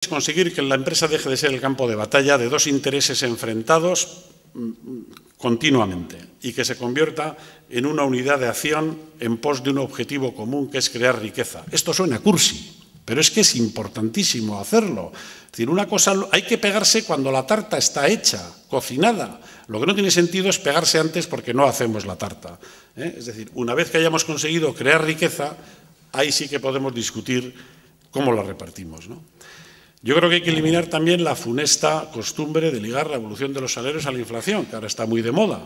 conseguir que la empresa deje de ser el campo de batalla de dos intereses enfrentados continuamente y que se convierta en una unidad de acción en pos de un objetivo común que es crear riqueza. Esto suena cursi, pero es que es importantísimo hacerlo. Es decir, una cosa, hay que pegarse cuando la tarta está hecha, cocinada. Lo que no tiene sentido es pegarse antes porque no hacemos la tarta. Es decir, una vez que hayamos conseguido crear riqueza, ahí sí que podemos discutir cómo la repartimos, ¿no? Yo creo que hay que eliminar también la funesta costumbre de ligar la evolución de los salarios a la inflación, que ahora está muy de moda,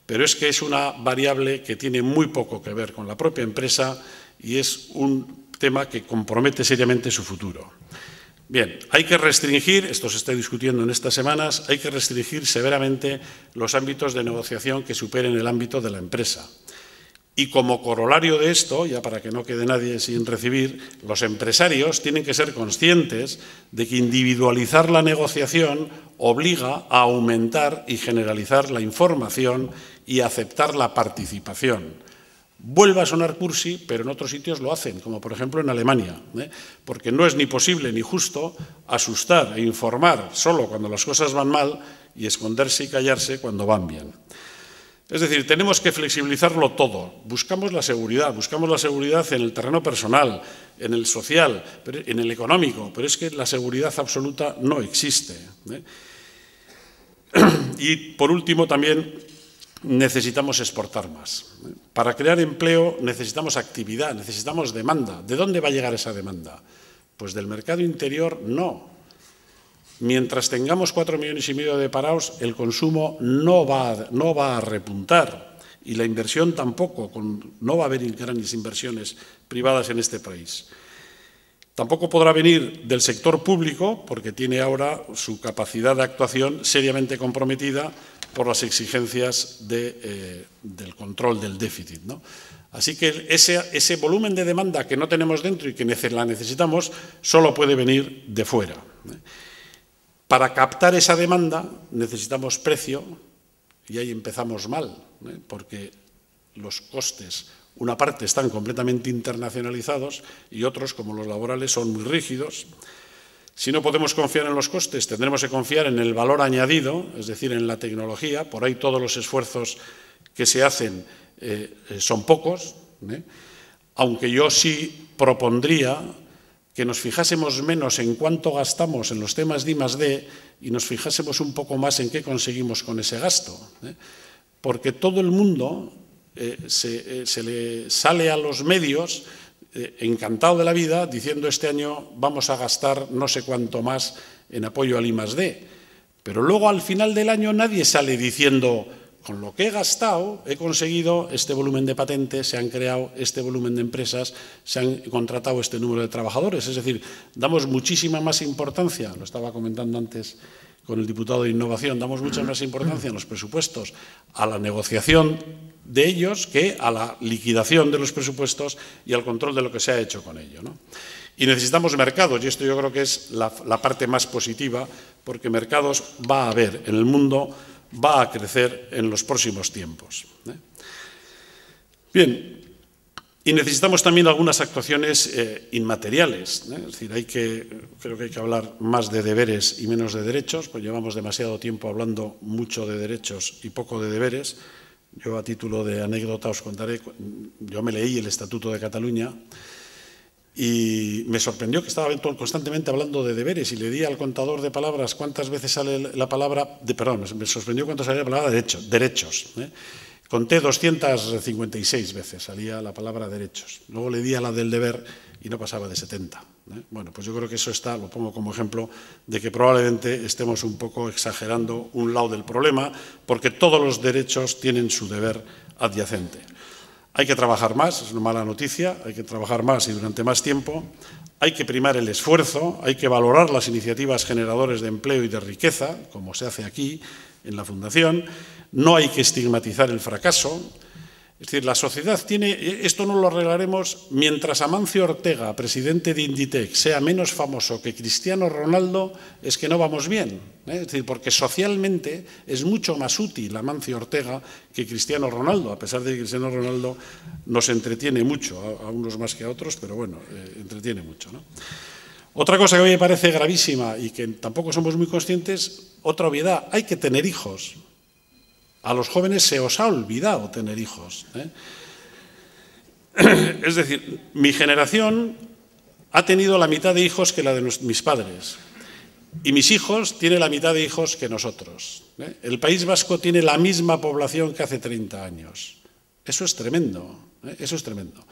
pero es que es una variable que tiene muy poco que ver con la propia empresa y es un tema que compromete seriamente su futuro. Bien, hay que restringir, esto se está discutiendo en estas semanas, hay que restringir severamente los ámbitos de negociación que superen el ámbito de la empresa. Y como corolario de esto, ya para que no quede nadie sin recibir, los empresarios tienen que ser conscientes de que individualizar la negociación obliga a aumentar y generalizar la información y aceptar la participación. Vuelve a sonar cursi, pero en otros sitios lo hacen, como por ejemplo en Alemania, porque no es ni posible ni justo asustar e informar solo cuando las cosas van mal y esconderse y callarse cuando van bien. Es decir, tenemos que flexibilizarlo todo. Buscamos la seguridad en el terreno personal, en el social, en el económico, pero es que la seguridad absoluta no existe. Y, por último, también necesitamos exportar más. Para crear empleo necesitamos actividad, necesitamos demanda. ¿De dónde va a llegar esa demanda? Pues del mercado interior no. Mientras tengamos 4,5 millones de parados, el consumo no va a repuntar y la inversión tampoco, no va a haber grandes inversiones privadas en este país. Tampoco podrá venir del sector público, porque tiene ahora su capacidad de actuación seriamente comprometida por las exigencias del control del déficit, ¿no? Así que ese volumen de demanda que no tenemos dentro y que la necesitamos, solo puede venir de fuera. Para captar esa demanda necesitamos precio y ahí empezamos mal, porque los costes, una parte están completamente internacionalizados y otros, como los laborales, son muy rígidos. Si no podemos confiar en los costes, tendremos que confiar en el valor añadido, es decir, en la tecnología. Por ahí todos los esfuerzos que se hacen son pocos, aunque yo sí propondría que nos fijásemos menos en cuánto gastamos en los temas de I+D y nos fijásemos un poco más en qué conseguimos con ese gasto. Porque todo el mundo se le sale a los medios encantado de la vida diciendo este año vamos a gastar no sé cuánto más en apoyo al I+D. Pero luego al final del año nadie sale diciendo con lo que he gastado, he conseguido este volumen de patentes, se han creado este volumen de empresas, se han contratado este número de trabajadores. Es decir, damos muchísima más importancia, lo estaba comentando antes con el diputado de Innovación, damos mucha más importancia en los presupuestos a la negociación de ellos que a la liquidación de los presupuestos y al control de lo que se ha hecho con ello, ¿no? Y necesitamos mercados, y esto yo creo que es la parte más positiva, porque mercados va a haber en el mundo, va a crecer en los próximos tiempos. Bien, y necesitamos también algunas actuaciones inmateriales. Es decir, creo que hay que hablar más de deberes y menos de derechos, pues llevamos demasiado tiempo hablando mucho de derechos y poco de deberes. Yo, a título de anécdota, os contaré, yo me leí el Estatuto de Cataluña y me sorprendió que estaba constantemente hablando de deberes y le di al contador de palabras cuántas veces sale la palabra, me sorprendió cuánto salía la palabra derechos. Conté 256 veces salía la palabra derechos. Luego le di a la del deber y no pasaba de 70. Bueno, pues yo creo que eso lo pongo como ejemplo de que probablemente estemos un poco exagerando un lado del problema, porque todos los derechos tienen su deber adyacente. Hay que trabajar más, es una mala noticia, hay que trabajar más y durante más tiempo. Hay que primar el esfuerzo, hay que valorar las iniciativas generadoras de empleo y de riqueza, como se hace aquí en la Fundación. No hay que estigmatizar el fracaso. Es decir, la sociedad esto no lo arreglaremos mientras Amancio Ortega, presidente de Inditex, sea menos famoso que Cristiano Ronaldo, es que no vamos bien. Es decir, porque socialmente es mucho más útil Amancio Ortega que Cristiano Ronaldo, a pesar de que Cristiano Ronaldo nos entretiene mucho, a unos más que a otros, pero bueno, entretiene mucho, ¿no? Otra cosa que a mí me parece gravísima y que tampoco somos muy conscientes, otra obviedad, hay que tener hijos. A los jóvenes se os ha olvidado tener hijos, ¿eh? Es decir, mi generación ha tenido la mitad de hijos que la de mis padres. Y mis hijos tienen la mitad de hijos que nosotros, ¿eh? El País Vasco tiene la misma población que hace 30 años. Eso es tremendo, ¿eh? Eso es tremendo.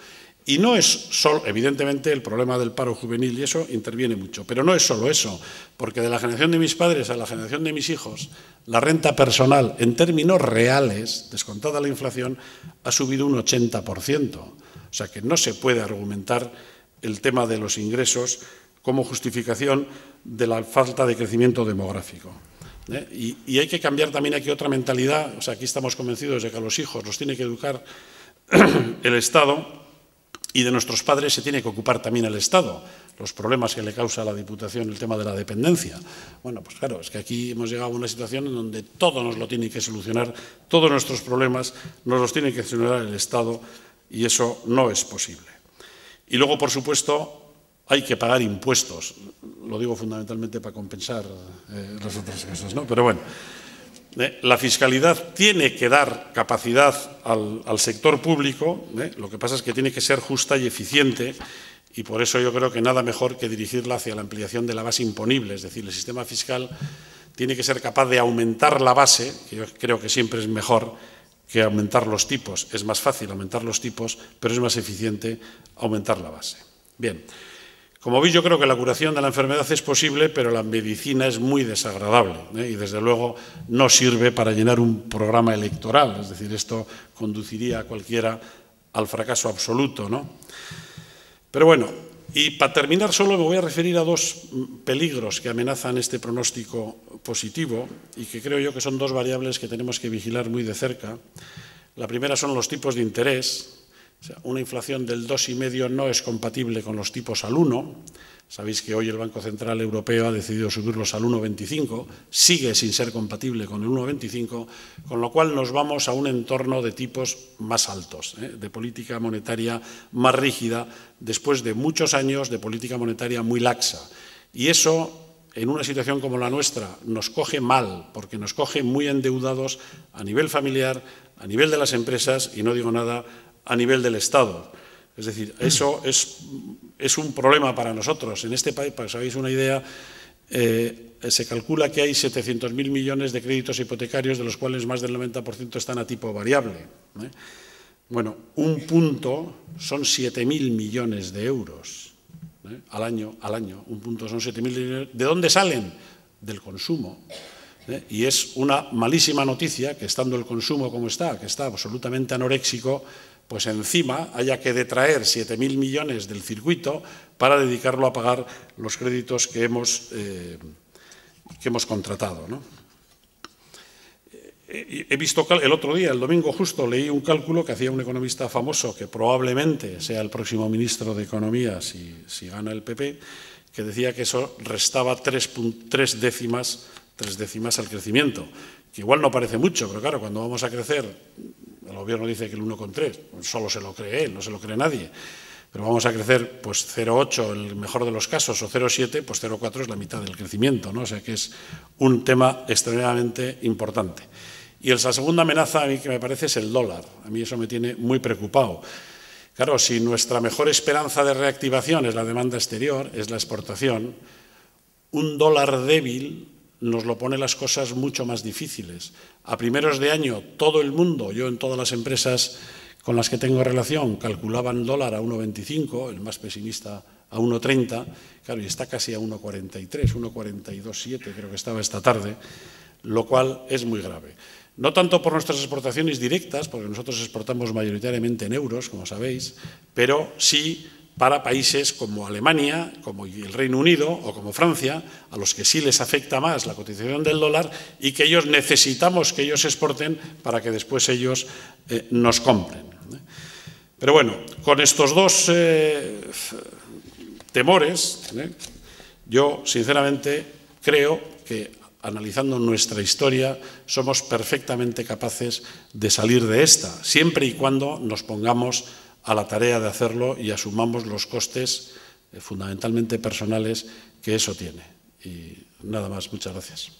Y no es solo, evidentemente, el problema del paro juvenil, y eso interviene mucho, pero no es solo eso, porque de la generación de mis padres a la generación de mis hijos, la renta personal, en términos reales, descontada la inflación, ha subido un 80%. O sea que no se puede argumentar el tema de los ingresos como justificación de la falta de crecimiento demográfico, ¿eh? Y hay que cambiar también aquí otra mentalidad. O sea, aquí estamos convencidos de que a los hijos los tiene que educar el Estado, y de nuestros padres se tiene que ocupar también el Estado, los problemas que le causa a la Diputación el tema de la dependencia. Bueno, pues claro, es que aquí hemos llegado a una situación en donde todo nos lo tiene que solucionar, todos nuestros problemas nos los tiene que solucionar el Estado, y eso no es posible. Y luego, por supuesto, hay que pagar impuestos. Lo digo fundamentalmente para compensar las otras cosas, ¿no? Pero bueno, la fiscalidad tiene que dar capacidad al sector público, lo que pasa es que tiene que ser justa y eficiente, y por eso yo creo que nada mejor que dirigirla hacia la ampliación de la base imponible. Es decir, el sistema fiscal tiene que ser capaz de aumentar la base, que yo creo que siempre es mejor que aumentar los tipos. Es más fácil aumentar los tipos, pero es más eficiente aumentar la base. Bien. Como veis, yo creo que la curación de la enfermedad es posible, pero la medicina es muy desagradable, ¿eh? Y desde luego no sirve para llenar un programa electoral. Es decir, esto conduciría a cualquiera al fracaso absoluto, ¿no? Pero bueno, y para terminar solo me voy a referir a dos peligros que amenazan este pronóstico positivo y que creo yo que son dos variables que tenemos que vigilar muy de cerca. La primera son los tipos de interés. O sea, una inflación del 2,5 no es compatible con los tipos al 1. Sabéis que hoy el Banco Central Europeo ha decidido subirlos al 1,25. Sigue sin ser compatible con el 1,25, con lo cual nos vamos a un entorno de tipos más altos, de política monetaria más rígida, después de muchos años de política monetaria muy laxa. Y eso, en una situación como la nuestra, nos coge mal, porque nos coge muy endeudados a nivel familiar, a nivel de las empresas, y no digo nada a nivel del Estado. Es decir, eso es un problema para nosotros. En este país, para que os hagáis una idea, se calcula que hay 700.000 millones de créditos hipotecarios, de los cuales más del 90% están a tipo variable, ¿eh? Bueno, un punto son 7.000 millones de euros, ¿eh? Al año. Un punto son 7.000 millones. ¿De dónde salen? Del consumo. Y es una malísima noticia que, estando el consumo como está, que está absolutamente anoréxico, pues encima haya que detraer 7.000 millones del circuito para dedicarlo a pagar los créditos que hemos contratado, ¿no? He visto el otro día, el domingo justo, leí un cálculo que hacía un economista famoso, que probablemente sea el próximo ministro de Economía si gana el PP, que decía que eso restaba 3 décimas al crecimiento, que igual no parece mucho, pero claro, cuando vamos a crecer, el gobierno dice que el 1,3, solo se lo cree él, no se lo cree nadie, pero vamos a crecer pues 0,8 en el mejor de los casos, o 0,7, pues 0,4 es la mitad del crecimiento, ¿no? O sea que es un tema extremadamente importante. Y la segunda amenaza a mí que me parece es el dólar. A mí eso me tiene muy preocupado. Claro, si nuestra mejor esperanza de reactivación es la demanda exterior, es la exportación, un dólar débil nos lo pone las cosas mucho más difíciles. A primeros de año, todo el mundo, yo en todas las empresas con las que tengo relación, calculaban dólar a 1,25, el más pesimista a 1,30, claro, y está casi a 1,43, 1,42,7 creo que estaba esta tarde, lo cual es muy grave. No tanto por nuestras exportaciones directas, porque nosotros exportamos mayoritariamente en euros, como sabéis, pero sí para países como Alemania, como el Reino Unido o como Francia, a los que sí les afecta más la cotización del dólar y que ellos necesitamos que ellos exporten para que después ellos nos compren. Pero bueno, con estos dos temores, yo sinceramente creo que, analizando nuestra historia, somos perfectamente capaces de salir de esta, siempre y cuando nos pongamos a la tarea de hacerlo y asumamos los costes fundamentalmente personales, que eso tiene. Y nada más, muchas gracias.